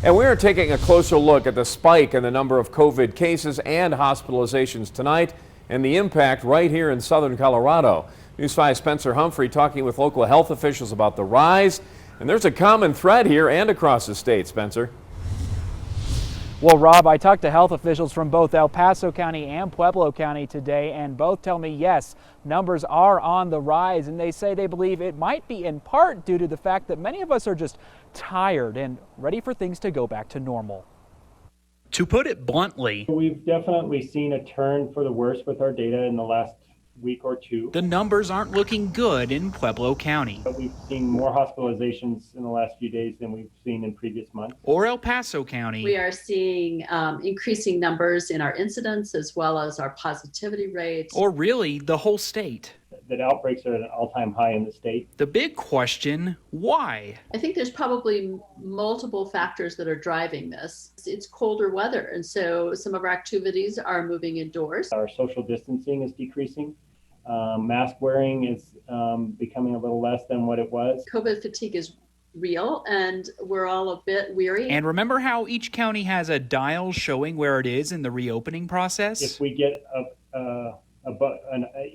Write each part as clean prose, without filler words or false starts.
And we are taking a closer look at the spike in the number of COVID cases and hospitalizations tonight and the impact right here in southern Colorado. News 5's Spencer Humphrey talking with local health officials about the rise. And there's a common thread here and across the state, Spencer. Well, Rob, I talked to health officials from both El Paso County and Pueblo County today, and both tell me, yes, numbers are on the rise, and they say they believe it might be in part due to the fact that many of us are just tired and ready for things to go back to normal. To put it bluntly, we've definitely seen a turn for the worse with our data in the last week or two. the numbers aren't looking good in Pueblo County But we've seen more hospitalizations in the last few days than we've seen in previous months. or El Paso County. We are seeing increasing numbers in our incidents as well as our positivity rates. Or really the whole state. That outbreaks are at an all-time high in the state. The big question, why? I think there's probably multiple factors that are driving this. It's colder weather, and so some of our activities are moving indoors. Our social distancing is decreasing. Mask wearing is becoming a little less than what it was. COVID fatigue is real, and we're all a bit weary. And remember how each county has a dial showing where it is in the reopening process? If we get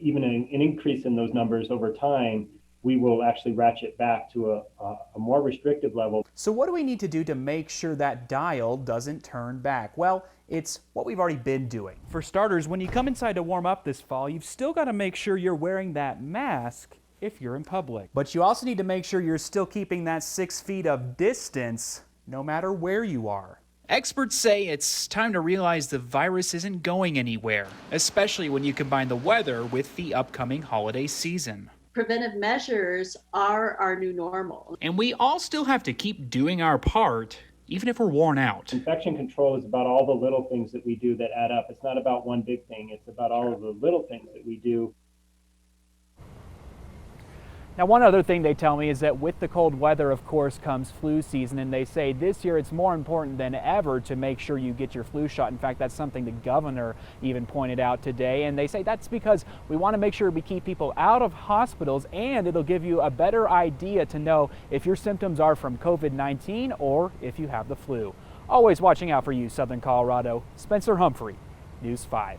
even an increase in those numbers over time, we will actually ratchet back to a more restrictive level. So what do we need to do to make sure that dial doesn't turn back? Well, it's what we've already been doing. For starters, when you come inside to warm up this fall, you've still got to make sure you're wearing that mask if you're in public. But you also need to make sure you're still keeping that 6 feet of distance no matter where you are. Experts say it's time to realize the virus isn't going anywhere, especially when you combine the weather with the upcoming holiday season. Preventive measures are our new normal. And we all still have to keep doing our part, even if we're worn out. Infection control is about all the little things that we do that add up. It's not about one big thing. It's about all of the little things that we do. Now, one other thing they tell me is that with the cold weather, of course, comes flu season, and they say this year it's more important than ever to make sure you get your flu shot. In fact, that's something the governor even pointed out today, and they say that's because we want to make sure we keep people out of hospitals, and it'll give you a better idea to know if your symptoms are from COVID-19 or if you have the flu. Always watching out for you, Southern Colorado. Spencer Humphrey, News 5.